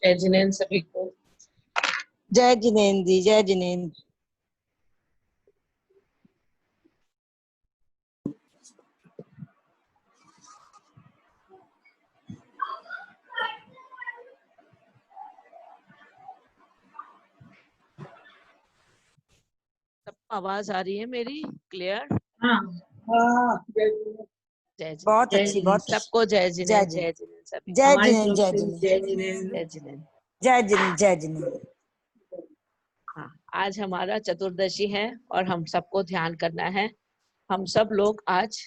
जय जिनेन्द्र सभी को। जय जिनेन्द्र जी, जय जिनेन्द्र। सबको आवाज आ रही है मेरी क्लियर? हाँ, जय जिनेन्द्र। बहुत अच्छी, बहुत सबको जय जिनेन्द्र, जय जिनेन्द्र सभी। जय जिनेन्द्र, जय जिनेन्द्र, जय जिनेन्द्र, जय जिनेन्द्र, जय जिनेन्द्र, जय जिनेन्द्र। हाँ, आज हमारा चतुर्दशी है और हम सबको ध्यान करना है। हम सब लोग आज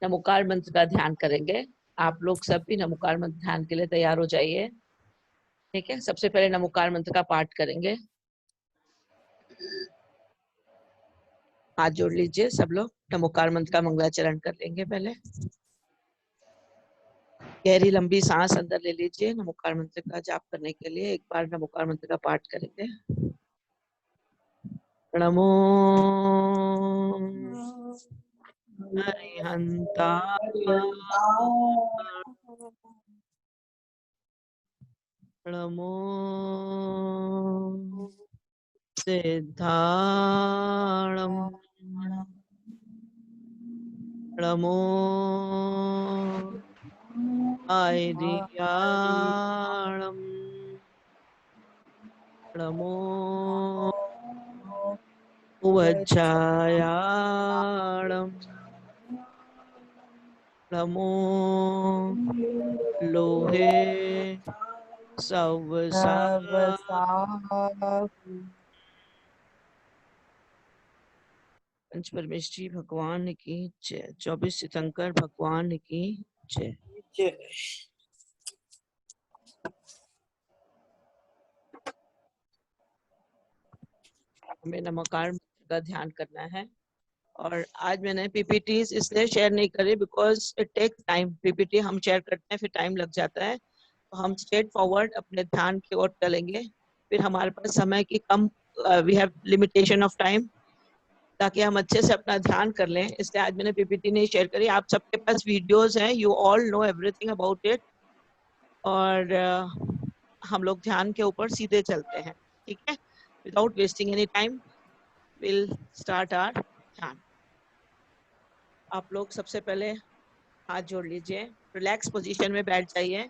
नमोकार मंत्र का ध्यान करेंगे। आप लोग सब भी नमोकार मंत्र ध्यान के लिए तैयार हो जाइए। ठीक है, सबसे पहले नमोकार मंत्र का पाठ करेंगे। हाथ जोड़ लीजिए सब लोग, नमोकार मंत्र का मंगलाचरण कर लेंगे। पहले गहरी लंबी सांस अंदर ले लीजिए। नमोकार मंत्र का जाप करने के लिए एक बार नमोकार मंत्र का पाठ करेंगे। नमो हरिहंता नमो सिद्धाणम नमो आयर्याणम नमो वज्रायाणम नमो लोहे सवसा पंच परमेश्वरी भगवान की जय। 24 तीर्थंकर भगवान की जय। हमें नमोकार मंत्र का ध्यान करना है और आज मैंने पीपीटीज इसलिए शेयर नहीं करी because it takes time. PPT हम शेयर करते हैं फिर टाइम लग जाता है, तो हम स्ट्रेट फॉरवर्ड अपने ध्यान की ओर चलेंगे। फिर हमारे पास समय की कम, we have limitation of time, ताकि हम अच्छे से अपना ध्यान कर लें। इसलिए आज मैंने पीपीटी नहीं शेयर करी। आप सबके पास वीडियोस हैं, you all know everything about it, और हम लोग ध्यान के ऊपर सीधे चलते हैं। ठीक है, without wasting any time will start our ध्यान। आप लोग सबसे पहले हाथ जोड़ लीजिए, रिलैक्स पोजीशन में बैठ जाइए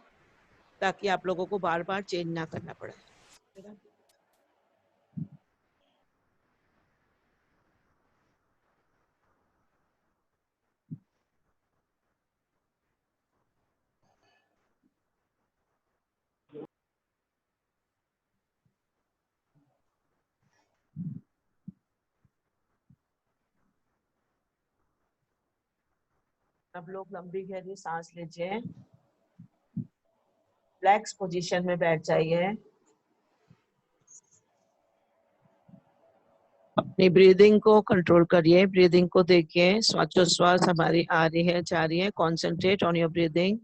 ताकि आप लोगों को बार बार चेंज ना करना पड़े। अब लोग लंबी गहरी सांस लीजिए, रिलैक्स पोजीशन में बैठ जाइए। अपनी ब्रीदिंग को कंट्रोल करिए, ब्रीदिंग को देखिए, श्वासोच्छ्वास हमारी आ रही है जा रही है। Concentrate on your breathing,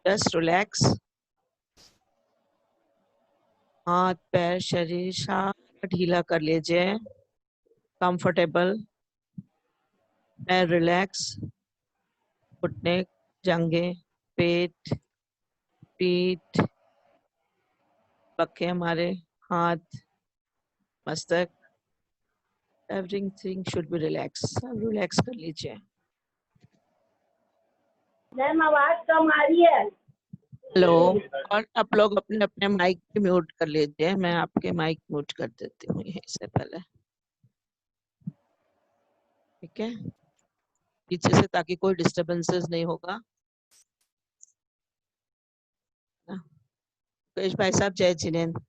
just relax. हाथ पैर शरीर सारा ढीला कर लीजिए, कंफर्टेबल। पैर रिलैक्स, घुटने, जांघें, पेट, पीठ, पक्के हमारे, हाथ, मस्तक, एवरीथिंग शुड बी रिलैक्स। सब रिलैक्स कर लीजिए। मैम आवाज कम आ रही है। हेलो, और आप लोग अपने अपने माइक पे म्यूट कर लीजिए। मैं आपके माइक म्यूट कर देती हूँ यहीं से पहले, ठीक है, पीछे से, ताकि कोई डिस्टरबेंसेस नहीं होगा। सुरेश भाई साहब, जय जिनेन्द्र।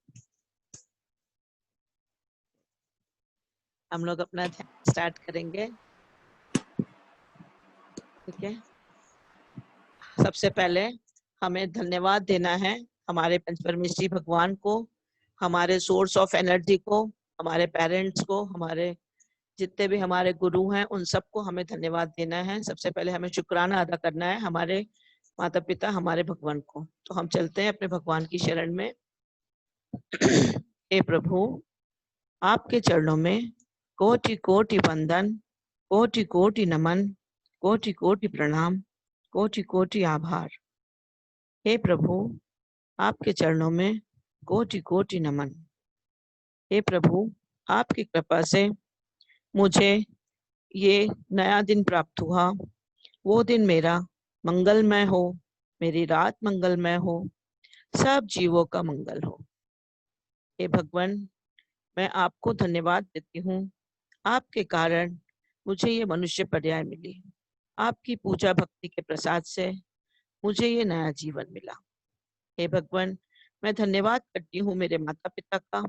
हम लोग अपना ध्यान स्टार्ट करेंगे। ठीक है, सबसे पहले हमें धन्यवाद देना है हमारे पंचपरमेश्वरी भगवान को, हमारे सोर्स ऑफ एनर्जी को, हमारे पेरेंट्स को, हमारे जितने भी हमारे गुरु हैं उन सबको हमें धन्यवाद देना है। सबसे पहले हमें शुक्राना अदा करना है हमारे माता पिता, हमारे भगवान को। तो हम चलते हैं अपने भगवान की शरण में। हे प्रभु, आपके चरणों में कोटि कोटि वंदन, कोटि कोटि नमन, कोटि कोटि प्रणाम, कोटि कोटि आभार। हे प्रभु, आपके चरणों में कोटि कोटि नमन। हे प्रभु, आपकी कृपा से मुझे ये नया दिन प्राप्त हुआ। वो दिन मेरा मंगलमय हो, मेरी रात मंगलमय हो, सब जीवों का मंगल हो। हे भगवान, मैं आपको धन्यवाद देती हूँ। आपके कारण मुझे ये मनुष्य पर्याय मिली। आपकी पूजा भक्ति के प्रसाद से मुझे ये नया जीवन मिला। हे भगवान, मैं धन्यवाद करती हूँ मेरे माता पिता का,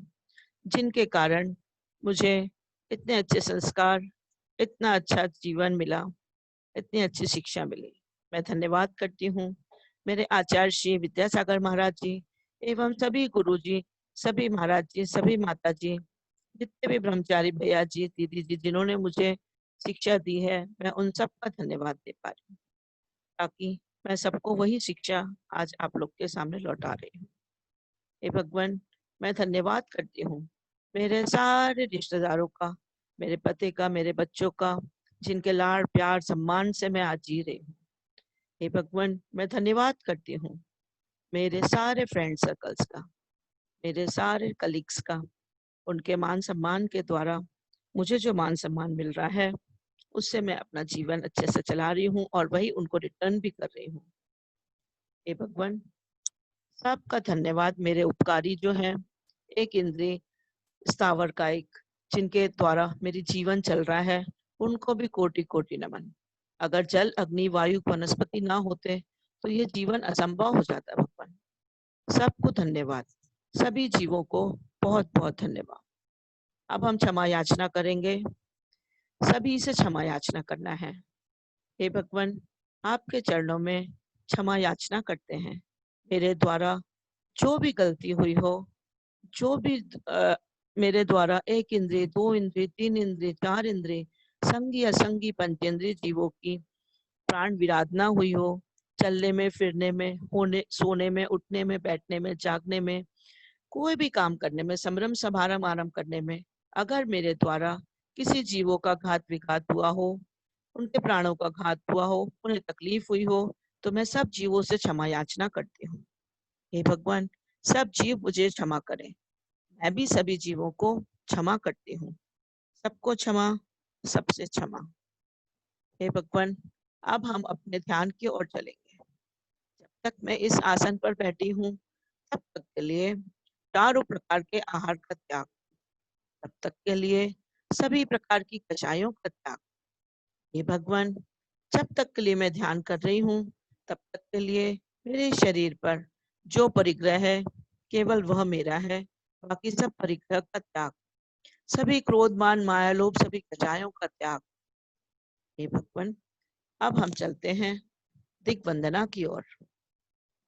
जिनके कारण मुझे इतने अच्छे संस्कार, इतना अच्छा जीवन मिला, इतनी अच्छी शिक्षा मिली। मैं धन्यवाद करती हूँ मेरे आचार्य श्री विद्यासागर महाराज जी एवं सभी गुरु जी, सभी महाराज जी, सभी माता जी, जितने भी ब्रह्मचारी भैया जी, दीदी जी, जिन्होंने मुझे शिक्षा दी है, मैं उन सबका धन्यवाद दे पा रही हूँ, ताकि मैं सबको वही शिक्षा आज आप लोग के सामने लौटा रही हूँ। हे भगवान, मैं धन्यवाद करती हूँ मेरे सारे रिश्तेदारों का, मेरे पति का, मेरे बच्चों का, जिनके लाड़ प्यार सम्मान से मैं आज जी रही हूँ। हे भगवान, मैं धन्यवाद करती हूँ मेरे सारे फ्रेंड सर्कल्स का, मेरे सारे कलीग्स का। उनके मान सम्मान के द्वारा मुझे जो मान सम्मान मिल रहा है, उससे मैं अपना जीवन अच्छे से चला रही हूँ और वही उनको रिटर्न भी कर रही हूँ। हे भगवान, सबका धन्यवाद। मेरे उपकारी जो हैं, एक इंद्रिय स्थावर कायिक, जिनके द्वारा मेरी जीवन चल रहा है, उनको भी कोटि कोटि नमन। अगर जल अग्नि वायु वनस्पति ना होते तो ये जीवन असंभव हो जाता। भगवान, सबको धन्यवाद, सभी जीवों को बहुत बहुत धन्यवाद। अब हम क्षमा याचना करेंगे, सभी से क्षमा याचना करना है। हे भगवान, आपके चरणों में क्षमा याचना करते हैं। मेरे द्वारा जो भी गलती हुई हो, जो भी मेरे द्वारा एक इंद्रिय, दो इंद्रिय, तीन इंद्रिय, चार इंद्रिय, संगी असंगी पंचेंद्रिय जीवों की प्राण विराधना हुई हो, चलने में, फिरने में, होने, सोने में, उठने में, बैठने में, जागने में, कोई भी काम करने में, संभ्रम समारंभ आरंभ करने में, अगर मेरे द्वारा किसी जीवों का घात विघात हुआ हो, उनके प्राणों का घात हुआ हो, उन्हें तकलीफ हुई हो, तो मैं सब जीवों से क्षमा याचना करती हूँ। हे भगवान, सब जीव मुझे क्षमा करें, मैं भी सभी जीवों को क्षमा करती हूँ। सबको क्षमा, सबसे क्षमा। हे भगवान, अब हम अपने ध्यान की ओर चलेंगे। जब तक मैं इस आसन पर बैठी हूँ, तब तक के लिए चारों प्रकार के आहार का त्याग, तब तक के लिए सभी प्रकार की कषायों का त्याग। हे भगवान, जब तक के लिए मैं ध्यान कर रही हूँ, तब तक के लिए मेरे शरीर पर जो परिग्रह है, केवल वह मेरा है, बाकी सब परिग्रह का त्याग, सभी क्रोध मान माया लोभ, सभी कषायों का त्याग। हे भगवान, अब हम चलते हैं दिग्वंदना की ओर।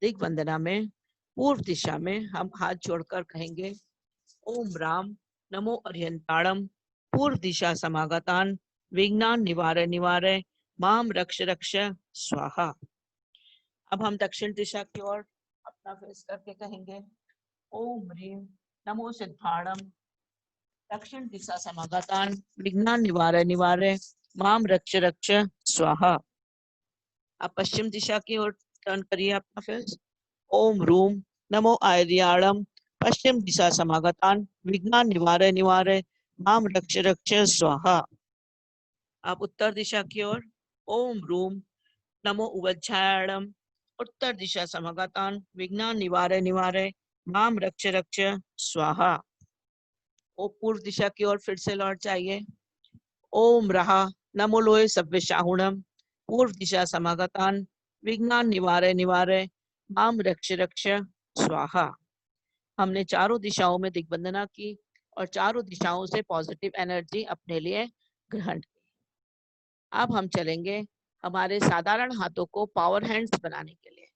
दिग्वंदना में पूर्व दिशा में हम हाथ जोड़कर कहेंगे, ओम राम नमो अर्यंताणम पूर्व दिशा समागतान विघ्नान निवारय निवारय माम रक्ष रक्ष स्वाहा। अब हम दक्षिण दिशा की ओर अपना फेस करके कहेंगे, ओम ह्रीम नमो सिद्धाणम दक्षिण दिशा समागतान विघ्नान निवारय निवारय माम रक्ष रक्ष स्वाहा। अब पश्चिम दिशा की ओर टर्न करिए अपना फेस, ओम रूम नमो आयर्याणम पश्चिम दिशा समागतान विघ्नान निवारय निवारय माम रक्ष रक्ष स्वाहा। आप उत्तर दिशा की ओर, ओम रूम नमो उवज्झायाणम उत्तर दिशा समागतान विघ्नान निवारय निवारय माम रक्ष रक्ष स्वाहा। ओ पूर्व दिशा की ओर फिर से लौट जाइए, ओम रहा नमो लोय सव्यशाहुणम पूर्व दिशा समागतान विघ्नान निवारय निवारय माम रक्ष रक्ष स्वाहा। हमने चारों दिशाओं में दिग्वंदना की और चारों दिशाओं से पॉजिटिव एनर्जी अपने लिए ग्रहण की। अब हम चलेंगे हमारे साधारण हाथों को पावर हैंड्स बनाने के लिए।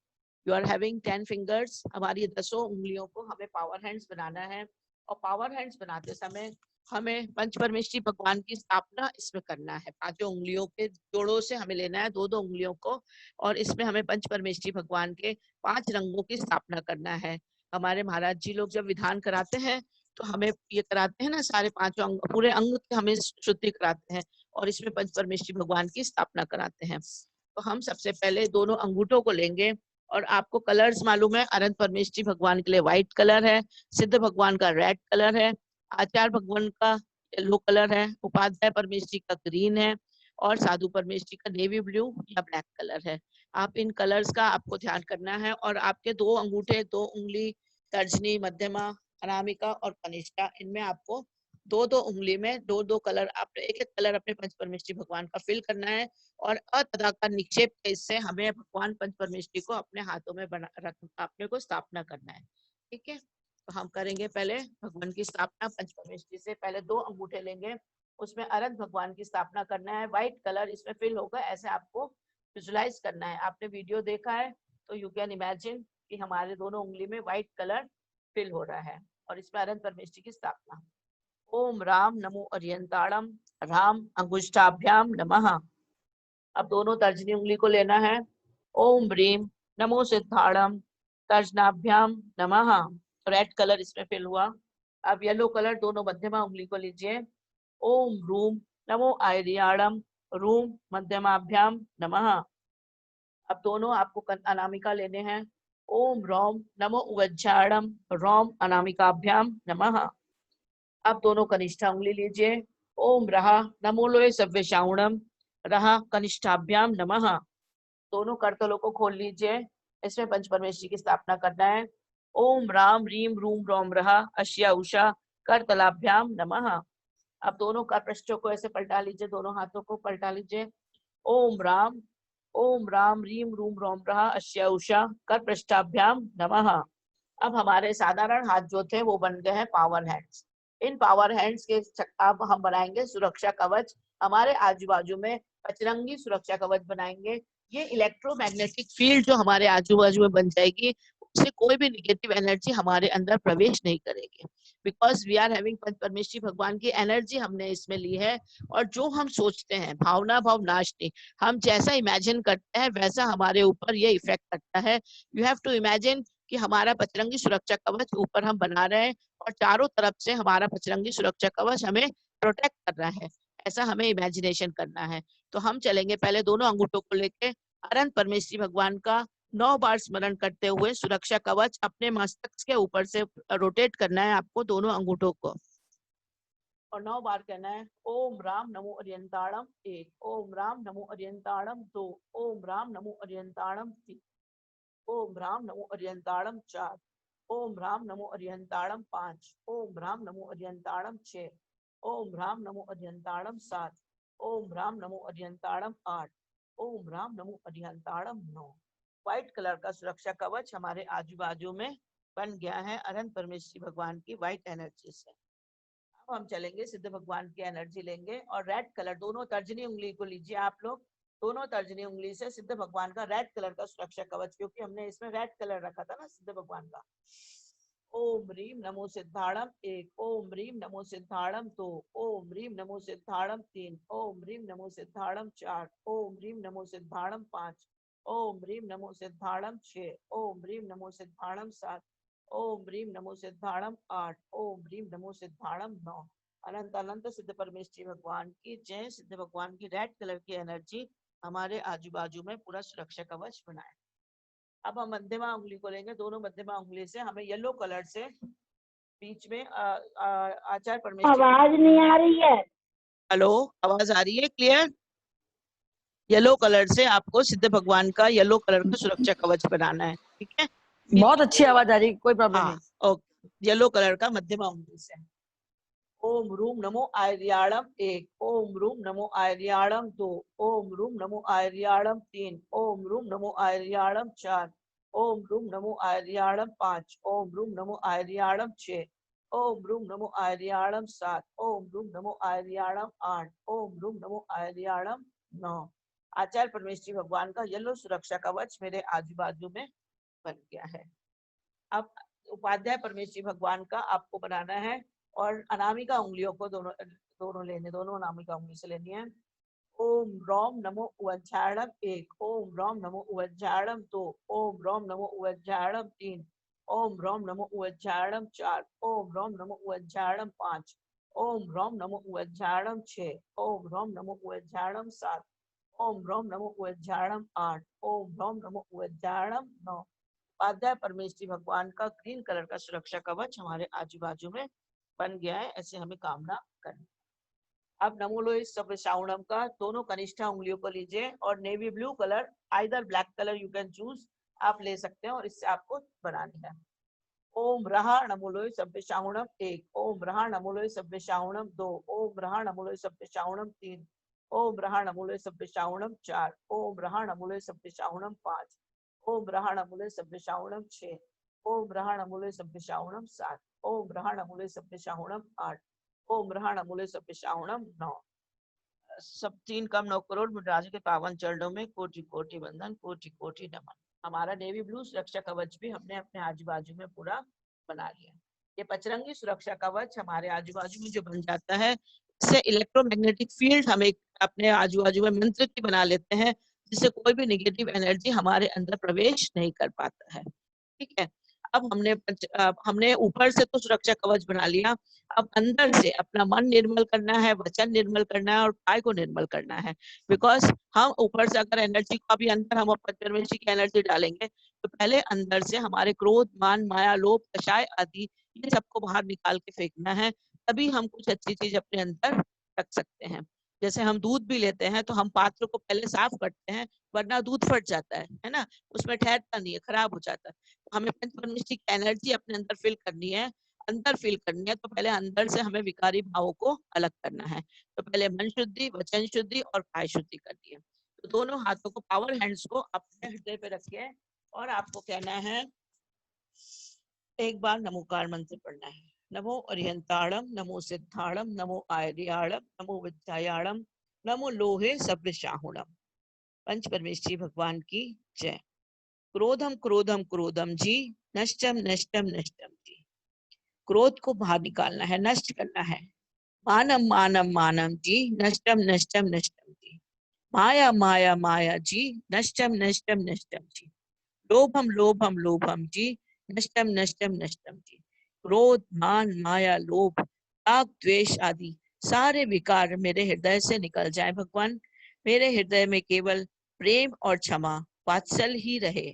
यू आर हैविंग 10 फिंगर्स, हमारी 10 उंगलियों को हमें पावर हैंड्स बनाना है। और पावर हैंड्स बनाते समय हमें पंच परमेष्ठी भगवान की स्थापना इसमें करना है। पांचों उंगलियों के जोड़ों से हमें लेना है, दो दो उंगलियों को, और इसमें हमें पंच परमेष्ठी भगवान के 5 रंगों की स्थापना करना है। हमारे महाराज जी लोग जब विधान कराते हैं तो हमें ये कराते हैं ना, सारे पांचों अंग, पूरे अंग की हमें शुद्धि कराते हैं और इसमें पंच परमेष्ठी भगवान की स्थापना कराते हैं। तो हम सबसे पहले दोनों अंगूठों को लेंगे और आपको कलर्स मालूम है, अनंत परमेष्ठी भगवान के लिए व्हाइट कलर है, सिद्ध भगवान का रेड कलर है, आचार्य भगवान का येलो कलर है, उपाध्याय परमेष्ठी का ग्रीन है और साधु परमेष्ठी का नेवी ब्लू या ब्लैक कलर है। आप इन कलर्स का आपको ध्यान करना है और आपके दो अंगूठे, दो उंगली, तर्जनी, मध्यमा, अनामिका और कनिष्ठा, इनमें आपको दो दो उंगली में दो दो कलर, आपने एक एक कलर अपने पंच परमेष्ठी भगवान का फिल करना है और अतदा का निक्षेप के इससे हमें भगवान पंच परमेष्ठी को अपने हाथों में बना रख अपने को स्थापना करना है। ठीक है, तो हम करेंगे पहले भगवान की स्थापना पंच परमेष्ठी से। पहले दो अंगूठे लेंगे, उसमें अरंत भगवान की स्थापना करना है, व्हाइट कलर इसमें फिल होगा, ऐसे आपको विजुलाइज करना है। आपने वीडियो देखा है तो यू कैन इमेजिन कि हमारे दोनों उंगली में व्हाइट कलर फिल हो रहा है और इसमें अनंत परमेष्ठी की स्थापना। ओम राम नमो अर्यंताणम राम अंगुष्ठाभ्याम नमः। अब दोनों तर्जनी उंगली को लेना है। ओम ब्रीम नमो सिद्धाणम तर्जनाभ्याम नमः। रेड कलर इसमें फिल हुआ। अब येलो कलर दोनों मध्यमा उंगली को लीजिए। ओम रूम नमो आयरियाणम रूम मध्यमाभ्याम नमः। अब दोनों आपको अनामिका लेने हैं। ओम रोम नमो उवज्जाणम रोम अनामिकाभ्याम नमः। अब दोनों कनिष्ठा उंगली लीजिए। ओम रहा नमो लोय सव्यशाउणम रहा कनिष्ठाभ्याम नमः। दोनों करतलों को खोल लीजिए, इसमें पंच परमेष्ठी की स्थापना करना है। ओम राम रीम रूम रोम रहा अश्या उषा करतलाभ्याम नमः। अब दोनों कर पृष्ठों को ऐसे पलटा लीजिए, दोनों हाथों को पलटा लीजिए। ओम राम रीम रूम रोम रहा अश्या उषा कर पृष्ठाभ्याम नमः। अब हमारे साधारण हाथ जो थे वो बन गए हैं पावर हैंड्स। इन पावर हैंड्स के अब हम बनाएंगे सुरक्षा कवच। हमारे आजू बाजू में पचरंगी सुरक्षा कवच बनाएंगे। ये इलेक्ट्रोमैग्नेटिक फील्ड जो हमारे आजू बाजू में बन जाएगी, उससे कोई भी निगेटिव एनर्जी हमारे अंदर प्रवेश नहीं करेगी, बिकॉज वी आर हैविंग पंच परमेष्ठी भगवान की एनर्जी हमने इसमें ली है। और जो हम सोचते हैं, भावना भाव नाशनी, हम जैसा इमेजिन करते हैं वैसा हमारे ऊपर ये इफेक्ट करता है। यू हैव टू इमेजिन कि हमारा पचरंगी सुरक्षा कवच ऊपर हम बना रहे हैं और चारों तरफ से हमारा पचरंगी सुरक्षा कवच हमें प्रोटेक्ट कर रहा है, ऐसा हमें इमेजिनेशन करना है। तो हम चलेंगे पहले दोनों अंगूठों को लेके अनंत परमेष्ठी भगवान का 9 बार स्मरण करते हुए सुरक्षा कवच अपने मस्तक के ऊपर से रोटेट करना है आपको दोनों अंगूठों को और 9 बार कहना है। ओम राम नमो अर्यंताणम 1, ओम राम नमो अर्यंताणम 2, ओम राम नमो अर्यंताणम 3, ओम राम नमो अर्यंताणम 4, ओम राम नमो अर्यंताणम 5, ओम राम नमो अर्यंताणम 6, ओम राम नमो अर्यंताणम 7, ओम राम नमो अर्यंताणम 8, ओम राम नमो अर्यंताणम 9। व्हाइट कलर का सुरक्षा कवच हमारे आजू बाजू में बन गया है अनंत परमेष्ठी भगवान की व्हाइट एनर्जी से। अब हम चलेंगे सिद्ध भगवान की एनर्जी लेंगे और रेड कलर दोनों तर्जनी उंगली को लीजिए आप लोग। दोनों तर्जनी उंगली से सिद्ध भगवान का रेड कलर का सुरक्षा कवच, क्योंकि हमने इसमें रेड कलर रखा था ना सिद्ध भगवान का। ओम रीम नमो सिद्धाणम 1, ओम रीम नमो सिद्धाणम 2, ओम रीम नमो सिद्धाणम 3, ओम रीम नमो सिद्धाणम 4, ओम रीम नमो सिद्धाणम 5, ओम रीम नमो सिद्धाणम 6, ओम रीम नमो सिद्धाणम 7, ओम रीम नमो सिद्धाणम 8, ओम रीम नमो सिद्धाणम 9। अनंत अनंत सिद्ध परमेष्ठी भगवान की जय। सिद्ध भगवान की रेड कलर की एनर्जी हमारे आजू बाजू में पूरा सुरक्षा कवच बनाए। अब हम मध्यमा उंगली को लेंगे, दोनों मध्यमा उंगली से हमें येलो कलर से बीच में आचार्य परमेष्ठी। आवाज नहीं आ रही है। हेलो, आवाज आ रही है क्लियर? येलो कलर से आपको सिद्ध भगवान का येलो कलर का सुरक्षा कवच बनाना है, ठीक है? बहुत अच्छी आवाज आ रही, कोई प्रॉब्लम नहीं। ओके, येलो कलर का मध्यमा उंगली से। ओम रूम नमो आयरियाणम 1, ओम रूम नमो आयरियाणम 2, ओम रूम नमो आयरियाणम 3, ओम रूम नमो आयरियाणम 4, ओम रूम नमो आयरियाणम 5, ओम रूम नमो आयरियाणम 6, ओम रूम नमो आयरियाणम 7, ओम रूम नमो आयरियाणम 8, ओम रूम नमो आयरियाणम 9। आचार्य परमेष्ठी भगवान का येलो सुरक्षा कवच मेरे आजू बाजू में बन गया है। अब उपाध्याय परमेष्ठी भगवान का आपको बनाना है और अनामिका उंगलियों को दोनों अनामिका उंगली से लेनी है। ओम रोम नमो उवज्जाणम 1, ओम रोम नमो उवज्जाणम 2, ओम रोम नमो उवज्जाणम 3, ओम ह्रौम नमो उज्जारणम 4, ओम ह्रौम नमो उज्जारणम 5, ओम ह्रौम नमो उज्जारणम 6, ओम ह्रौम नमो उज्जारणम 7, ओम ह्रौम नमो उज्जारणम 8, ओम ह्रौम नमो उज्जारणम 9। उपाध्याय परमेश्वरी भगवान का ग्रीन कलर का सुरक्षा कवच हमारे आजू बाजू में बन गया है। ऐसे हमें कामना करनी। अब नमो लोई सब श्रावणम का दोनों कनिष्ठा उंगलियों को लीजिए और navy blue colour, either black colour you can choose, आप ले सकते हैं और इससे आपको बनानी है। ओम रहा नमोलोय सभ्य श्रावणम 1, ओम रहा नमोलोय सभ्य श्रावणम 2, ओम रहा नमोलोय सभ्य श्रावणम 3, ओम रहा नमोलोय सभ्य श्रावणम 4, ओम रहा नमोलोय सभ्य श्रावणम 5, ओम रहा नमोलोय सभ्य श्रावणम 6, ओम रहा नमोलोय सभ्य श्रावणम 7, ओम रहा नमोलोय सभ्य श्रावणम 8, ओम रहा नमोलोय सभ्य श्रावणम 9। सब 3 कम 9 करोड़ मुद्राज के पावन चरणों में कोटि कोटि वंदन, कोटि कोटि नमन। हमारा नेवी ब्लू सुरक्षा कवच भी हमने अपने आजू बाजू में पूरा बना लिया। ये पचरंगी सुरक्षा कवच हमारे आजू बाजू में जो बन जाता है, इससे इलेक्ट्रोमैग्नेटिक फील्ड हम एक अपने आजू बाजू में मंत्र की बना लेते हैं, जिससे कोई भी नेगेटिव एनर्जी हमारे अंदर प्रवेश नहीं कर पाता है। ठीक है। अब हमने ऊपर से तो सुरक्षा कवच बना लिया, अब अंदर से अपना मन निर्मल करना है, वचन निर्मल करना है और काय को निर्मल करना है। बिकॉज हम ऊपर से अगर एनर्जी को अभी अंदर हम परमेश्वर की एनर्जी डालेंगे, तो पहले अंदर से हमारे क्रोध, मान, माया, लोभ, कषाय आदि ये सबको बाहर निकाल के फेंकना है, तभी हम कुछ अच्छी चीज अपने अंदर रख सकते हैं। जैसे हम दूध भी लेते हैं तो हम पात्र को पहले साफ करते हैं, वरना दूध फट जाता है ना, उसमें ठहरता नहीं है, खराब हो जाता है। तो हमें पंच परमेश्वरी की एनर्जी अपने अंदर फिल करनी है, अंदर फील करनी है, तो पहले अंदर से हमें विकारी भावों को अलग करना है। तो पहले मन शुद्धि, वचन शुद्धि और काय शुद्धि करनी है। तो दोनों हाथों को, पावर हैंड्स को अपने हृदय पे रखिए और आपको कहना है, एक बार नमोकार मंत्र पढ़ना है। नमो अरिहंताणम, नमो सिद्धाणम, नमो आर्याणम, नमो विद्यायाणम, नमो लोहे सव्यशाहुणम। पंच परमेश्वरी भगवान की जय। क्रोधम क्रोधम क्रोधम जी, नष्टम नष्टम नष्टम जी। क्रोध को बाहर निकालना है, नष्ट करना है। मानम मानम मानम जी, नष्टम नष्टम नष्टम जी। माया माया माया जी, नष्टम नष्टम नष्टम जी। लोभम लोभम लोभम जी, नष्टम नष्टम नष्टम जी। क्रोध, मान, माया, लोभ, राग, द्वेष आदि सारे विकार मेरे हृदय से निकल जाए भगवान। मेरे हृदय में केवल प्रेम और क्षमा, वात्सल ही रहे।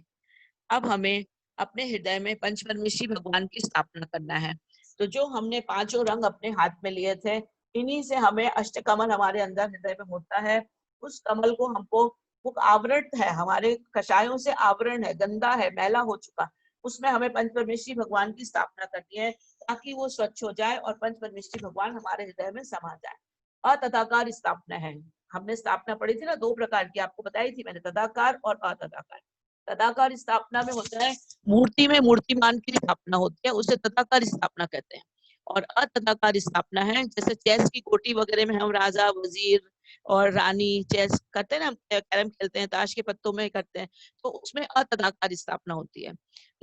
अब हमें अपने हृदय में पंच परमेश्वरी भगवान की स्थापना करना है। तो जो हमने पांचों रंग अपने हाथ में लिए थे, इन्हीं से हमें अष्टकमल हमारे अंदर हृदय में होता है। उस कमल को हमको, वो आवरण है, हमारे कषायों से आवरण है, गंदा है, मैला हो चुका, उसमें हमें पंच परमेश्वरी भगवान की स्थापना करनी है, ताकि वो स्वच्छ हो जाए और पंच परमेश्वरी भगवान हमारे हृदय में समा जाए। अतथाकार स्थापना है। हमने स्थापना पढ़ी थी ना, 2 प्रकार की आपको बताई थी मैंने, तदाकार और अतथाकार। तदाकार स्थापना में होता है, मूर्ति में मूर्तिमान की स्थापना होती है, उसे तदाकार स्थापना कहते हैं। और अतदाकार स्थापना है, जैसे चेस की गोटी वगैरह में हम राजा, वजीर और रानी चेस करते हैं ना, कैरम खेलते हैं, ताश के पत्तों में करते हैं, तो उसमें अतदाकार स्थापना होती है।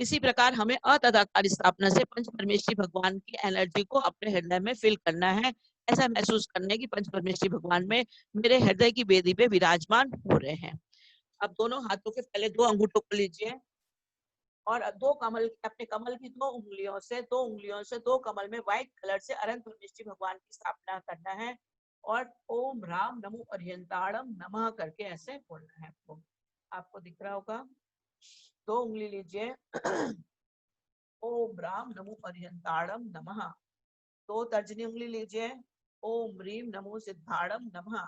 इसी प्रकार हमें अतदाकार स्थापना से पंच परमेश्वरी भगवान की एनर्जी को अपने हृदय में फिल करना है। ऐसा महसूस करने की पंच परमेश्वरी भगवान में मेरे हृदय की वेदी पे विराजमान हो रहे हैं। अब दोनों हाथों के पहले 2 अंगूठों को लीजिए और 2 कमल, अपने कमल की 2 उंगलियों से 2 कमल में व्हाइट कलर से अनंत परमेश्वरी भगवान की स्थापना करना है और ओम राम नमो अरिहंताणम नमः करके ऐसे बोलना है। आपको दिख रहा होगा। 2 उंगली लीजिए, ओम राम नमो अरिहंताणम नमः। 2 तर्जनी उंगली लीजिए, ओम रीम नमो सिद्धाणम नमः।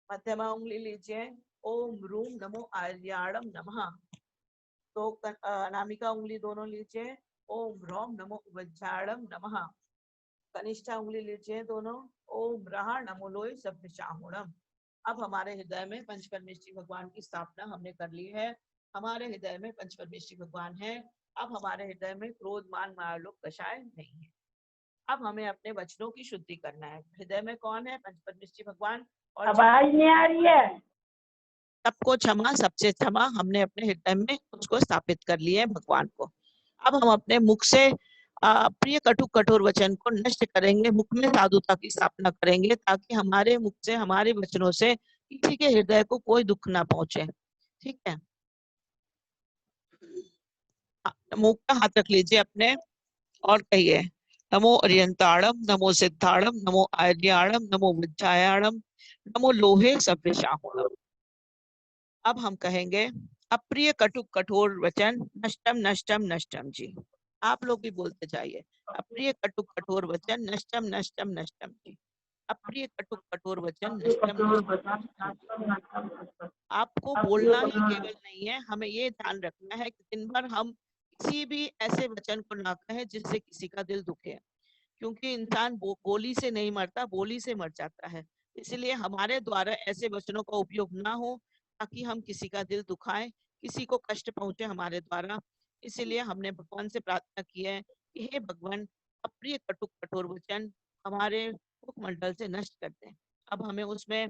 मध्यमा उंगली लीजिए, ओम रूम नमो आर्याणम नमः। 2 अनामिका उंगली दोनों लीजिए, ओम ह्रौम नमो वज्राणम नमः। कनिष्ठा उंगली लीजिए दोनों, ओम रहा नमो लोय सव्यशाहुणम। अब हमारे हृदय में पंच परमेश्वरी भगवान की स्थापना हमने कर ली है। हमारे हृदय में पंच परमेश्वरी भगवान है। अब हमारे हृदय में क्रोध, मान, माया, लोभ, कषाय नहीं है। अब हमें अपने वचनों की शुद्धि करना है। हृदय में कौन है? पंच परमेश्वरी भगवान। और आवाज नहीं आ रही है। सबको क्षमा, सबसे क्षमा, हमने अपने हृदय में उसको स्थापित कर लिया है भगवान को। अब हम अपने मुख से प्रिय कटु कठोर वचन को नष्ट करेंगे, मुख में साधुता की स्थापना करेंगे, ताकि हमारे मुख से, हमारे वचनों से किसी के हृदय को कोई दुख ना पहुंचे। ठीक है। मुंह पे हाथ रख लीजिए अपने और कहिए नमो अर्यंताणम नमो सिद्धाणम नमो आर्याणम नमो वज्रायाणम नमो लोहे सव्यसाहुणम। अब हम कहेंगे अप्रिय कटुक कठोर वचन नष्टम नष्टम नष्टम जी। आप लोग भी बोलते जाइए अप्रिय कटुक कठोर वचन नष्टम नष्टम नष्टम जी। अप्रिय कटुक कठोर वचन नष्टम नष्टम जी। आपको बोलना ही केवल नहीं है, हमें ये ध्यान रखना है कि दिन भर हम किसी भी ऐसे वचन को ना कहें जिससे किसी का दिल दुखे, क्योंकि इंसान बोली से नहीं मरता, बोली से मर जाता है। इसलिए हमारे द्वारा ऐसे वचनों का उपयोग ना हो ताकि हम किसी का दिल दुखाएं, किसी को कष्ट पहुंचे हमारे द्वारा। इसलिए हमने भगवान से प्रार्थना की है कि हे भगवान अप्रिय कटुक कठोर वचन हमारे मुखमंडल से नष्ट कर दें। अब हमें उसमें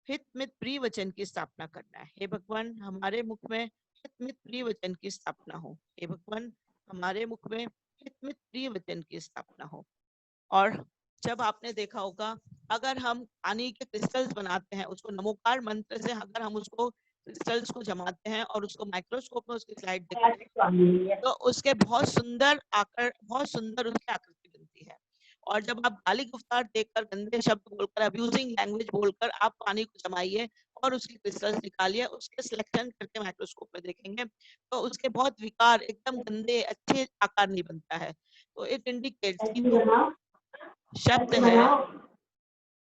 हित मित प्रिय वचन की स्थापना करना है। हे भगवान हमारे मुख में हित मित प्रिय वचन की स्थापना हो। हे भगवान हमारे मुख में हित मित प्रिय वचन की स्थापना हो। और जब आपने देखा होगा अगर हम पानी के क्रिस्टल्स बनाते हैं, उसको नमोकार मंत्र से अगर हम उसको क्रिस्टल्स को जमाते हैं और उसको माइक्रोस्कोप में उसकी स्लाइड देखते हैं तो उसके बहुत सुंदर उसकी आकृति बनती है। और जब आप गाली गुफ्तार देकर गंदे शब्द बोलकर अब्यूजिंग लैंग्वेज बोलकर आप पानी को जमाइए और उसके क्रिस्टल्स निकालिए, उसके सिलेक्शन करके माइक्रोस्कोप में देखेंगे तो उसके बहुत विकार एकदम गंदे अच्छे आकार नहीं बनता है। तो इट इंडिकेट्स कि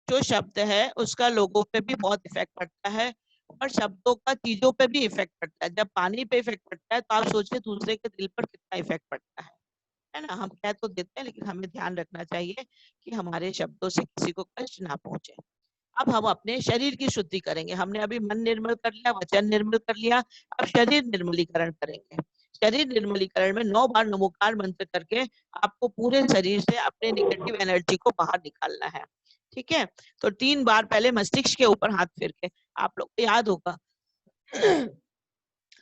जो शब्द है उसका लोगों पे भी बहुत इफेक्ट पड़ता है और शब्दों का चीजों पे भी इफेक्ट पड़ता है। जब पानी पे इफेक्ट पड़ता है तो आप सोचिए दूसरे के दिल पर कितना इफेक्ट पड़ता है ना। हम कह तो देते हैं लेकिन हमें ध्यान रखना चाहिए कि हमारे शब्दों से किसी को कष्ट ना पहुंचे। अब हम अपने शरीर की शुद्धि करेंगे। हमने अभी मन निर्मल कर लिया, वचन निर्मल कर लिया, अब शरीर निर्मलीकरण करेंगे। शरीर निर्मलीकरण में 9 बार नमोकार मंत्र करके आपको पूरे शरीर से अपने नेगेटिव एनर्जी को बाहर निकालना है। ठीक है, तो 3 बार पहले मस्तिष्क के ऊपर हाथ फेर के, आप लोग को याद होगा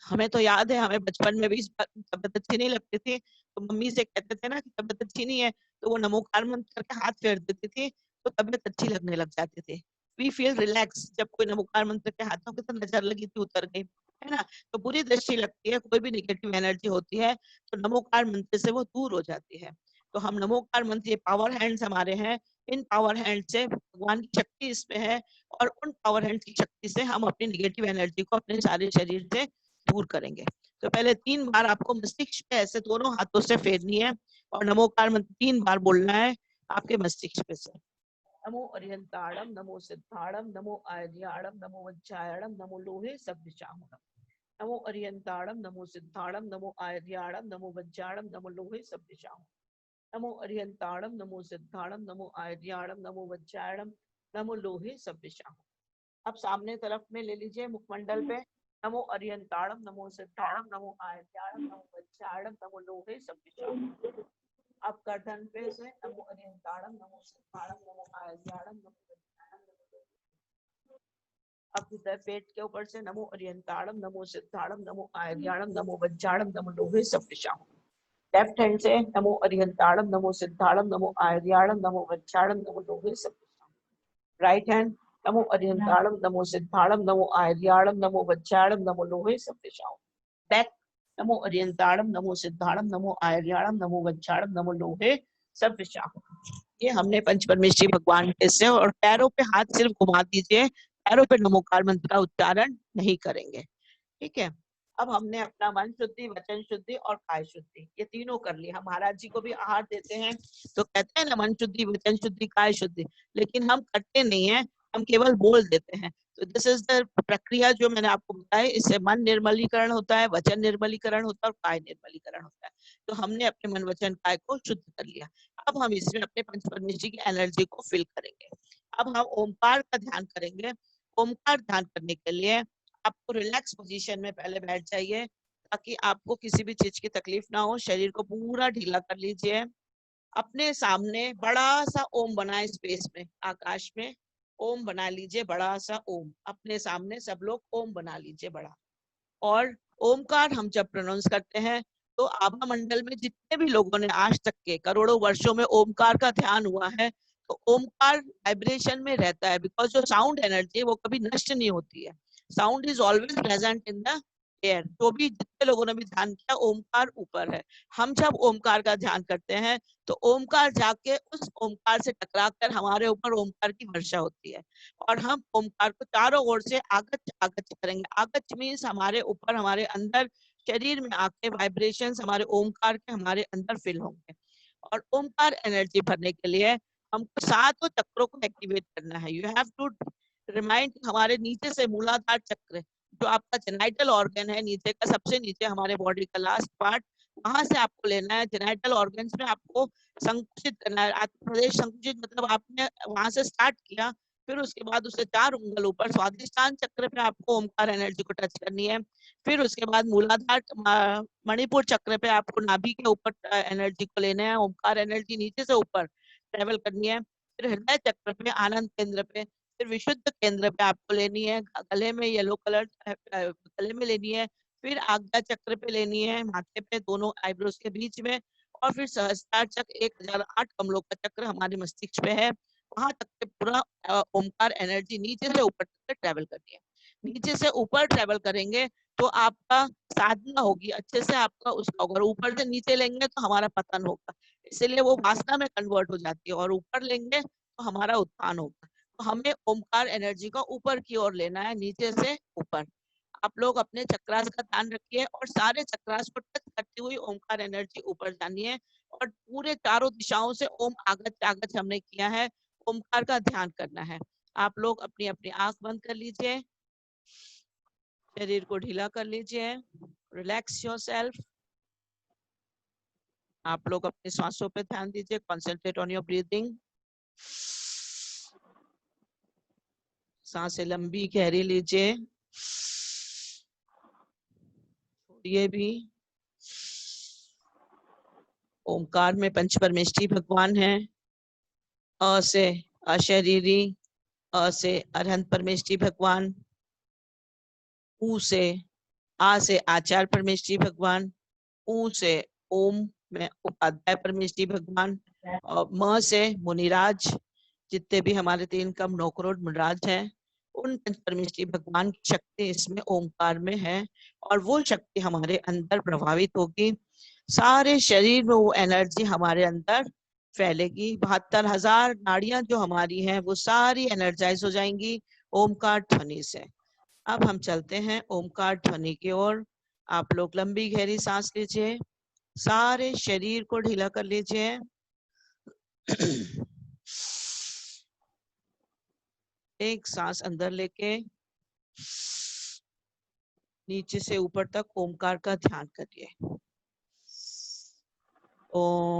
हमें तो याद है, हमें बचपन में भी तबियत अच्छी नहीं लगती थी तो मम्मी से कहते थे ना कि तबियत अच्छी नहीं है तो वो नमोकार मंत्र करके हाथ फेर देती थी तो तबियत अच्छी लगने लग जाती थी। वी फील रिलैक्स जब कोई नमोकार मंत्र के हाथों की तो नजर लगी थी उतर गई, है ना। तो बुरी दृष्टि लगती है, कोई भी निगेटिव एनर्जी होती है तो नमोकार मंत्र से वो दूर हो जाती है। तो हम नमोकार मंत्र, ये पावर हैंड्स हमारे हैं, इन पावर हैंड से भगवान की शक्ति इसमें है और उन पावर हैंड की शक्ति से हम अपनी निगेटिव एनर्जी को अपने सारे शरीर से दूर करेंगे। तो पहले 3 बार आपको मस्तिष्क पे ऐसे दोनों हाथों से फेरनी है और नमोकार मंत्र 3 बार बोलना है आपके मस्तिष्क पे से। नमो अर्यंताणम नमो सिद्धाणम नमो आर्याणम नमो वज्रायाणम नमो लोहे सव्यसाहुणम। नमो अर्यंताणम नमो सिद्धाणम नमो आर्याणम नमो वज्रायाणम नमो लोहे सव्यसाहुणम। नमो अर्यंताणम नमो सिद्धाणम नमो आर्याणम नमो वज्रायाणम नमो लोहे सव्यसाहुणम। अब सामने तरफ में ले लीजिए मुखमंडल पे नमो अर्यंताणम नमो सिद्धाणम नमो आर्याणम नमो वज्रायाणम नमो लोहे सव्यसाहुणम। अब गर्दन पे से नमो अर्यंताणम नमो सिद्धाणम नमो आर्याणम नमो वज्रायाणम नमो। अब इधर पेट के ऊपर से नमो अर्यंताणम नमो सिद्धाणम नमो आर्याणम नमो वज्रायाणम नमो लोहे सव्यसाहुणम। लेफ्ट हैंड से नमो अर्यंताणम नमो सिद्धाणम नमो आर्याणम नमो वज्रायाणम नमो लोहे सव्यसाहुणम। राइट हैंड नमो अर्यंताणम नमो सिद्धाणम नमो आर्याणम नमो वज्रायाणम नमो लोहे सव्यसाहुणम। बैक नमो अर्यंताणम नमो सिद्धाणम नमो आर्याणम नमो वज्रायाणम नमो लोहे सव्यसाहुणम। ये हमने पंचपरमेश्वरी भगवान के से, और पैरों पे हाथ सिर्फ घुमा दीजिए, पैरों पे नमोकार मंत्र का उच्चारण नहीं करेंगे। ठीक है, अब हमने अपना मन शुद्धि, वचन शुद्धि और काय शुद्धि ये तीनों कर लिए। हम महाराज जी को भी आहार देते हैं तो कहते हैं ना मन शुद्धि, वचन शुद्धि, काय शुद्धि, लेकिन हम करते नहीं है, हम केवल बोल देते हैं। तो दिस इज द प्रक्रिया जो मैंने आपको बताया। इससे मन निर्मलीकरण होता है, वचन निर्मलीकरण होता है और काय निर्मलीकरण होता है। तो हमने अपने मन वचन काय को शुद्ध कर लिया। अब हम इसमें अपने पंचपरमेश्वरी की एनर्जी को फिल करेंगे। अब हम ओमकार का ध्यान करेंगे। ओमकार ध्यान करने के लिए आपको रिलैक्स पोजीशन में पहले बैठ जाइए ताकि आपको किसी भी चीज की तकलीफ ना हो। शरीर को पूरा ढीला कर लीजिए। अपने सामने बड़ा सा ओम बनाए, स्पेस में, आकाश में ओम बना लीजिए, बड़ा सा ओम अपने सामने सब लोग ओम बना लीजिए बड़ा। और ओमकार हम जब प्रोनाउंस करते हैं तो आभा मंडल में जितने भी लोगों ने आज तक के करोड़ों वर्षों में ओमकार का ध्यान हुआ है तो ओमकार वाइब्रेशन में रहता है, बिकॉज जो साउंड एनर्जी है वो कभी नष्ट नहीं होती है। Sound is always present in the air, जो भी जितने लोगों ने भी ध्यान किया, ओमकार ऊपर है। हम जब ओमकार का ध्यान करते हैं तो ओमकार जाके उस ओमकार से टकरा कर हमारे ऊपर ओमकार की वर्षा होती है, और हम ओमकार को चारों ओर से आगच आगच करेंगे। आगच मीन्स हमारे ऊपर, हमारे अंदर शरीर में आके वाइब्रेशंस हमारे ओमकार के हमारे अंदर फिल होंगे। और ओमकार एनर्जी भरने के लिए हमको सातों चक्रों को एक्टिवेट करना है। यू हैव टू रिमाइंड, हमारे नीचे से मूलाधार चक्र, जो आपका जेनाइटल ऑर्गन है, नीचे का, सबसे नीचे हमारे बॉडी का लास्ट पार्ट, वहां से आपको लेना है। जेनाइटल ऑर्गन्स में आपको संकुचित करना है। आत्म प्रदेश संकुचित मतलब आपने वहां से स्टार्ट किया, फिर उसके बाद उससे 4 उंगल ऊपर स्वादिष्टान चक्र पे आपको ओमकार एनर्जी को टच करनी है। फिर उसके बाद मूलाधार मणिपुर चक्र पे आपको नाभि के ऊपर एनर्जी को लेना है। ओमकार एनर्जी नीचे से ऊपर ट्रेवल करनी है। फिर हृदय चक्र पे, आनंद केंद्र पे, फिर विशुद्ध केंद्र पे आपको लेनी है। गले में येलो कलर गले में लेनी है। फिर आज्ञा चक्र पे लेनी है, माथे पे, दोनों आईब्रोज के बीच में। और फिर सहस्त्रार चक्र, 1008 कमलों का चक्र हमारे मस्तिष्क पे है, वहां तक के पूरा ओमकार एनर्जी नीचे से ऊपर तक ट्रेवल करनी है। नीचे से ऊपर ट्रेवल करेंगे तो आपका साधना होगी, अच्छे से आपका उसका होगा। ऊपर से नीचे लेंगे तो हमारा पतन होगा, इसलिए वो वासना में कन्वर्ट हो जाती है। और ऊपर लेंगे तो हमारा उत्थान होगा। तो हमें ओमकार एनर्जी को ऊपर की ओर लेना है, नीचे से ऊपर। आप लोग अपने चक्रास का ध्यान रखिए और सारे चक्रास को टच करती हुई ओमकार एनर्जी ऊपर जानी है। और पूरे चारों दिशाओं से ओम आगच आगच हमने किया है, ओमकार का ध्यान करना है। आप लोग अपनी अपनी आंख बंद कर लीजिए, शरीर को ढीला कर लीजिए, रिलैक्स योरसेल्फ। आप लोग अपनी सांसों पे ध्यान दीजिए, कॉन्सेंट्रेट ऑन योर ब्रीदिंग। सांसें लंबी गहरी लीजिए, छोड़िए भी। ओमकार में पंच परमेष्ठी भगवान है। अ से अशरीरी, अ से अरहंत परमेष्ठी भगवान, ऊ से आ से आचार परमेष्ठी भगवान, ऊ से ओम में उपाध्याय परमेष्ठी भगवान, और म से मुनिराज। जितने भी हमारे 3 कम 9 करोड़ मुनिराज हैं, उन पंच परमेष्ठी भगवान की शक्ति इसमें ओमकार में है, और वो शक्ति हमारे अंदर प्रभावित होगी। सारे शरीर में वो एनर्जी हमारे अंदर फैलेगी। 72,000 नाड़ियां जो हमारी हैं वो सारी एनर्जाइज हो जाएंगी ओमकार ध्वनि से। अब हम चलते हैं ओमकार ध्वनि की ओर। आप लोग लंबी गहरी सांस लीजिए, सारे शरीर को ढीला कर लीजिए। एक सांस अंदर लेके नीचे से ऊपर तक ओमकार का ध्यान करिए। ओम।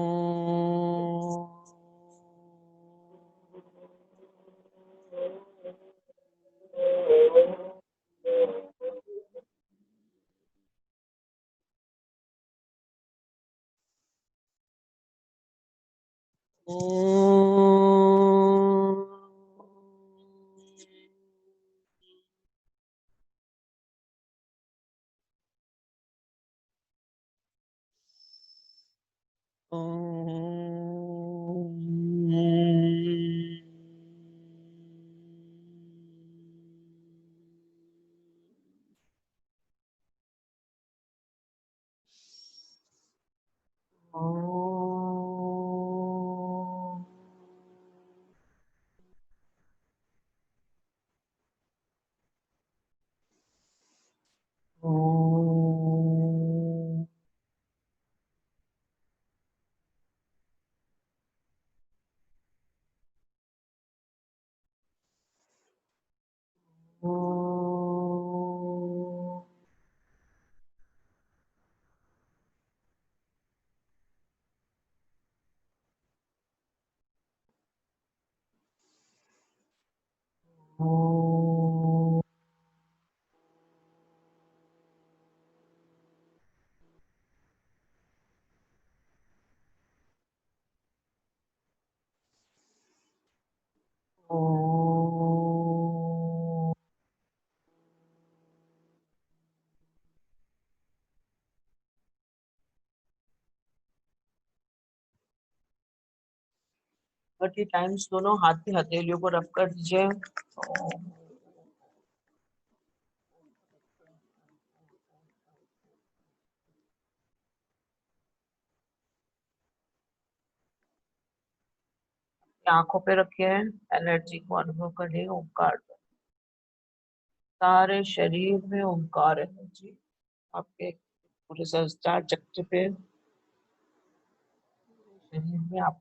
टाइम्स दोनों हाथ की हथेलियों को रब कर दीजिए। आंखों पे रखिए, एनर्जी को अनुभव करिए ओंकार पर। सारे शरीर में ओंकार एनर्जी आपके पूरे सहस्त्रार चक्र पे, शरीर में आप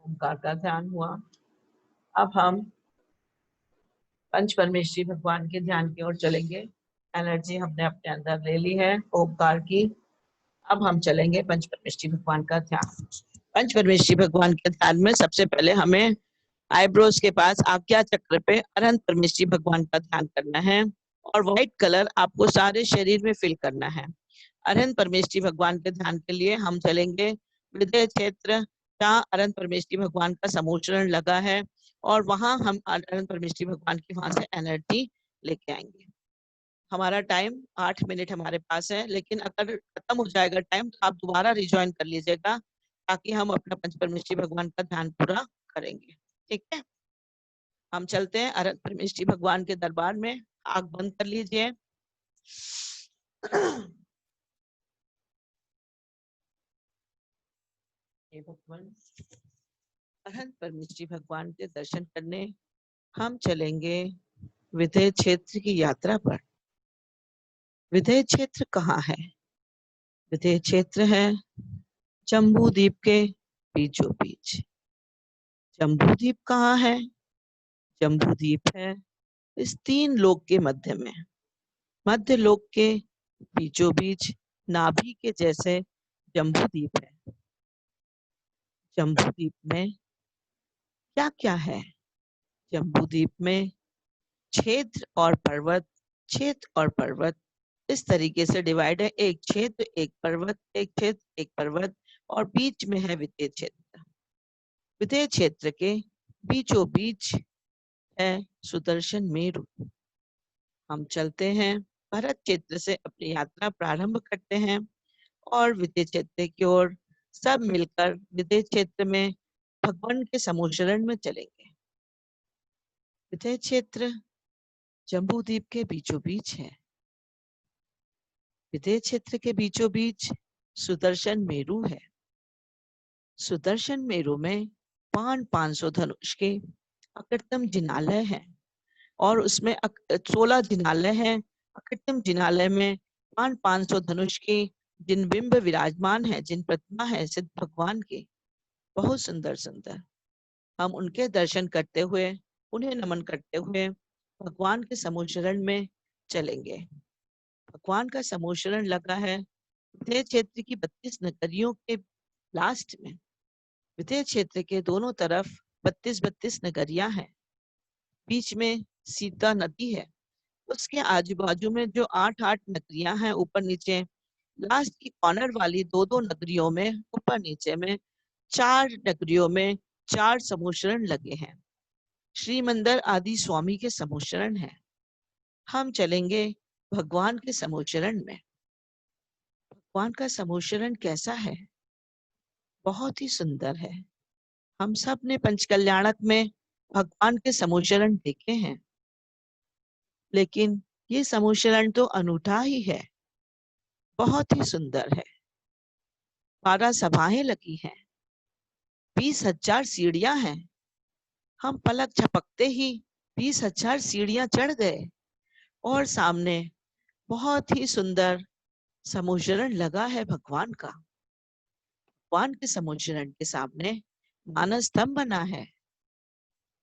ओंकार का ध्यान हुआ। अब हम पंच परमेश्वरी भगवान के ध्यान की ओर चलेंगे। एनर्जी हमने अपने अंदर ले ली है ओंकार की। अब हम चलेंगे पंच परमेश्वरी भगवान का ध्यान। पंच परमेश्वरी भगवान के ध्यान में सबसे पहले हमें आईब्रोज के पास आज्ञा चक्र पे अनंत परमेश्वरी भगवान का ध्यान करना है और व्हाइट कलर आपको सारे शरीर में फिल करना है। अनंत परमेश्वरी भगवान के ध्यान के लिए हम चलेंगे हृदय क्षेत्र जहाँ अनंत परमेश्वरी भगवान का समूचरण लगा है और वहां हम अनंत परमेश्वरी भगवान की वहां से एनर्जी लेके आएंगे। हमारा टाइम 8 मिनट हमारे पास है, लेकिन अगर खत्म हो जाएगा टाइम तो आप दोबारा रिज्वाइन कर लीजिएगा ताकि हम अपना पंच परमेश्वरी भगवान का ध्यान पूरा करेंगे। ठीक है, हम चलते हैं अनंत परमेश्वरी भगवान के दरबार में। आंख बंद कर लीजिए। हे भगवान, अनंत परमेश्वरी भगवान के दर्शन करने हम चलेंगे विदेह क्षेत्र की यात्रा पर। विदेह क्षेत्र कहाँ है? विदेह क्षेत्र है जम्बू द्वीप के बीचों बीच। जम्बू द्वीप कहाँ है? जम्बू द्वीप है इस 3 लोक के मध्य में, मध्य लोक के बीचों बीच नाभि के जैसे जम्बू द्वीप है। जम्बू द्वीप में क्या क्या है? जम्बू द्वीप में क्षेत्र और पर्वत, क्षेत्र और पर्वत इस तरीके से डिवाइड है। एक क्षेत्र, एक पर्वत, एक क्षेत्र, एक पर्वत और बीच में है विदेह क्षेत्र। विदेह क्षेत्र के बीचों बीच है सुदर्शन मेरु। हम चलते हैं भरत क्षेत्र से अपनी यात्रा प्रारंभ करते हैं और विदेह क्षेत्र की ओर सब मिलकर विदेह क्षेत्र में भगवान के समूचरण में चलेंगे। विदेह क्षेत्र जम्बू द्वीप के बीचों बीच है। विदेह क्षेत्र के बीचों बीच सुदर्शन मेरु है। सुदर्शन मेरु में 500 धनुष के अकृत्रिम जिनालय हैं और उसमें 16 जिनालय हैं। अकृत्रिम जिनालय में 500 धनुष के जिन बिंब विराजमान है, जिन प्रतिमा है सिद्ध भगवान की, बहुत सुंदर सुंदर। हम उनके दर्शन करते हुए, उन्हें नमन करते हुए भगवान के समूचरण में चलेंगे। भगवान का समूचरण लगा है विदेह क्षेत्र की 32 नगरियों के लास्ट में। विदेह क्षेत्र के दोनों तरफ 32 नगरियां हैं। बीच में सीता नदी है। उसके आजू बाजू में जो 8 नगरियां हैं ऊपर नीचे, लास्ट की कॉर्नर वाली 2 नगरियों में ऊपर नीचे में 4 नगरियों में 4 समूचरण लगे हैं। श्री मंदिर आदि स्वामी के समूचरण है। हम चलेंगे भगवान के समूचरण में। भगवान का समूचरण कैसा है? बहुत ही सुंदर है। हम सब ने पंचकल्याणक में भगवान के समूचरण देखे हैं, लेकिन ये समूचरण तो अनूठा ही है, बहुत ही सुंदर है। 12 सभाएं लगी हैं, 20,000 सीढ़ियां हैं। हम पलक झपकते ही 20,000 सीढ़ियां चढ़ गए और सामने बहुत ही सुंदर समूचरण लगा है भगवान का। भगवान के समूचरण के सामने मानस स्तंभ बना है।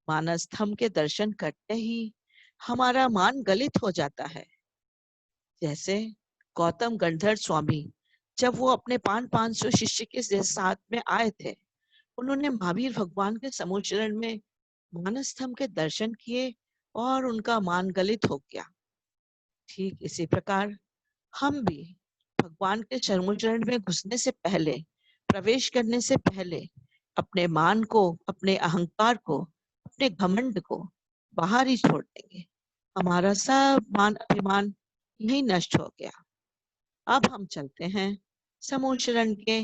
मानस स्तंभ के दर्शन करते ही हमारा मान गलित हो जाता है। जैसे गौतम गंधर्व स्वामी जब वो अपने 500 शिष्य के साथ में आए थे, उन्होंने महावीर भगवान के समूचरण में मानस स्तंभ के दर्शन किए और उनका मान गलित हो गया। ठीक इसी प्रकार हम भी भगवान के समूचरण में घुसने से पहले, प्रवेश करने से पहले अपने मान को, अपने अहंकार को, अपने घमंड को बाहर ही छोड़ देंगे। हमारा सब मान अभिमान यही नष्ट हो गया। अब हम चलते हैं समूचरण के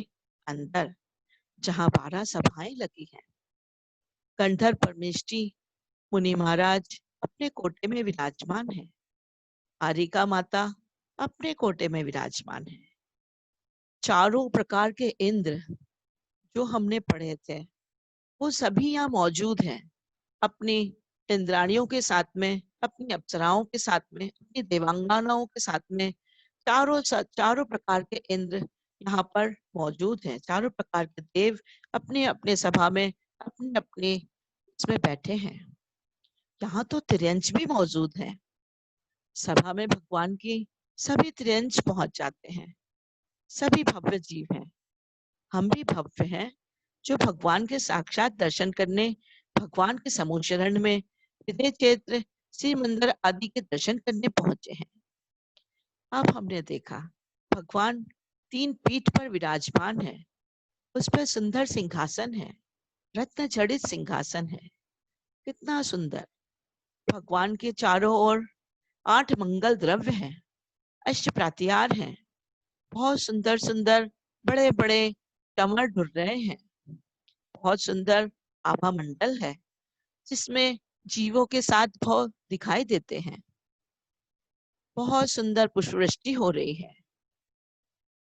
अंदर जहाँ 12 सभाएं लगी हैं। गंधर्व परमेष्टि मुनि महाराज अपने कोटे में विराजमान है। आरिका माता अपने कोटे में विराजमान है। चारों प्रकार के इंद्र जो हमने पढ़े थे वो सभी यहाँ मौजूद हैं, अपनी इंद्राणियों के साथ में, अपनी अप्सराओं के साथ में, अपनी देवांगनाओं के साथ में। चारों प्रकार के इंद्र यहाँ पर मौजूद हैं। चारों प्रकार के देव अपने अपने सभा में अपने अपने इसमें बैठे हैं। यहाँ तो त्रियंच भी मौजूद हैं। सभा में भगवान की सभी त्रियंच पहुंच जाते हैं। सभी भव्य जीव हैं। हम भी भव्य हैं जो भगवान के साक्षात दर्शन करने, भगवान के समूह शरण में विदेह क्षेत्र, श्री मंदिर आदि के दर्शन करने पहुंचे हैं। अब हमने देखा भगवान 3 पीठ पर विराजमान है। उस पर सुंदर सिंहासन है, रत्न जड़ित सिंहासन है। कितना सुंदर। भगवान के चारों ओर 8 मंगल द्रव्य हैं, अष्ट प्रातिहार हैं। बहुत सुंदर सुंदर बड़े बड़े कमर ढुर रहे हैं। बहुत सुंदर आभा मंडल है जिसमें जीवों के 7 भाव दिखाई देते हैं। बहुत सुंदर पुष्पवृष्टि हो रही है,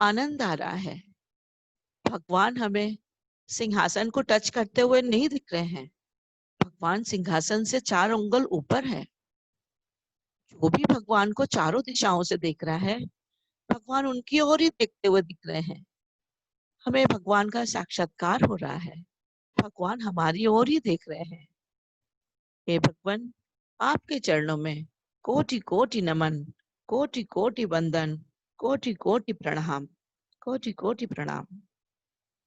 आनंद आ रहा है। भगवान हमें सिंहासन को टच करते हुए नहीं दिख रहे हैं। भगवान सिंहासन से 4 उंगल ऊपर है। जो भी भगवान को चारों दिशाओं से देख रहा है, भगवान उनकी ओर ही देखते हुए दिख रहे हैं। हमें भगवान का साक्षात्कार हो रहा है। भगवान हमारी ओर ही देख रहे हैं। हे भगवान, आपके चरणों में कोटि कोटि नमन, कोटि कोटि वंदन, कोटि कोटि प्रणाम, कोटि कोटि प्रणाम।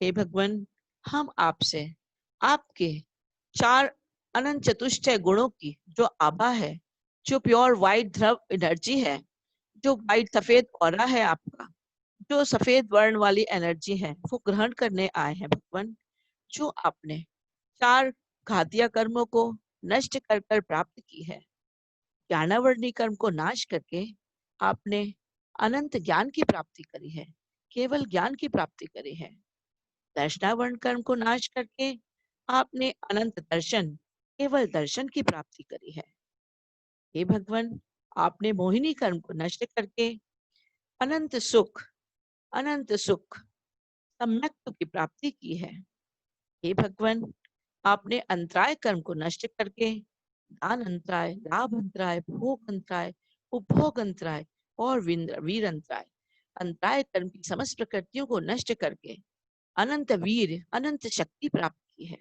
हे भगवान, हम आपसे आपके 4 अनंत चतुष्टय गुणों की जो आभा है, जो प्योर व्हाइट ध्रुव एनर्जी है, जो व्हाइट सफेद ऑरा है आपका, जो सफेद वर्ण वाली एनर्जी है, वो ग्रहण करने आए हैं भगवान। जो आपने 4 घातिया कर्मों को नष्ट कर कर प्राप्त की है, ज्ञानावर्णी कर्म को नाश करके आपने अनंत ज्ञान की प्राप्ति करी है, केवल ज्ञान की प्राप्ति करी है। दर्शनावर्ण कर्म को नाश करके आपने अनंत दर्शन, केवल दर्शन की प्राप्ति करी है। हे भगवान, आपने मोहिनी कर्म को नष्ट करके अनंत सुख, अनंत सुख, सम्यक की प्राप्ति की है। हे भगवान, आपने अंतराय कर्म को नष्ट करके दान अंतराय, लाभ अंतराय, भोग अंतराय, उपभोग अंतराय और वीर अंतराय, अंतराय कर्म की समस्त प्रकृतियों को नष्ट करके अनंत वीर, अनंत शक्ति प्राप्त की है।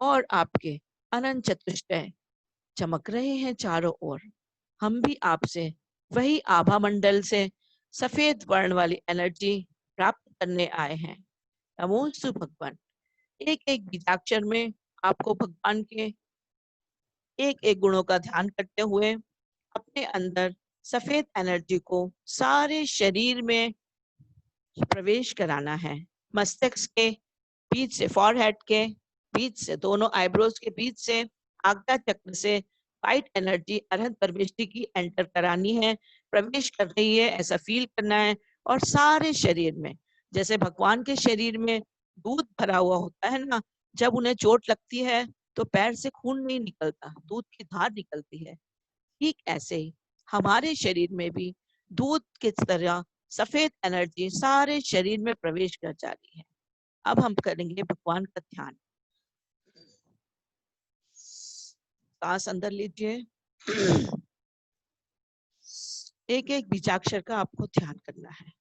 और आपके अनंत चतुष्टय चमक रहे हैं चारों ओर। हम भी आपसे वही आभा मंडल से सफेद वर्ण वाली एनर्जी प्राप्त करने आए हैं। नमोस्तु भगवान। एक एक बीजाक्षर में आपको भगवान के एक एक गुणों का ध्यान करते हुए अपने अंदर सफेद एनर्जी को सारे शरीर में प्रवेश कराना है। मस्तिष्क के बीच से, फॉरहेड के बीच से, दोनों आईब्रोज के बीच से, आज्ञा चक्र से वाइट एनर्जी अरहत परमेष्टि की एंटर करानी है, प्रवेश कर रही है, ऐसा फील करना है। और सारे शरीर में, जैसे भगवान के शरीर में दूध भरा हुआ होता है ना, जब उन्हें चोट लगती है तो पैर से खून नहीं निकलता, दूध की धार निकलती है। ठीक ऐसे ही हमारे शरीर में भी दूध की तरह सफेद एनर्जी सारे शरीर में प्रवेश कर जा रही है। अब हम करेंगे भगवान का ध्यान। सांस अंदर लीजिए। एक एक बीजाक्षर का आपको ध्यान करना है।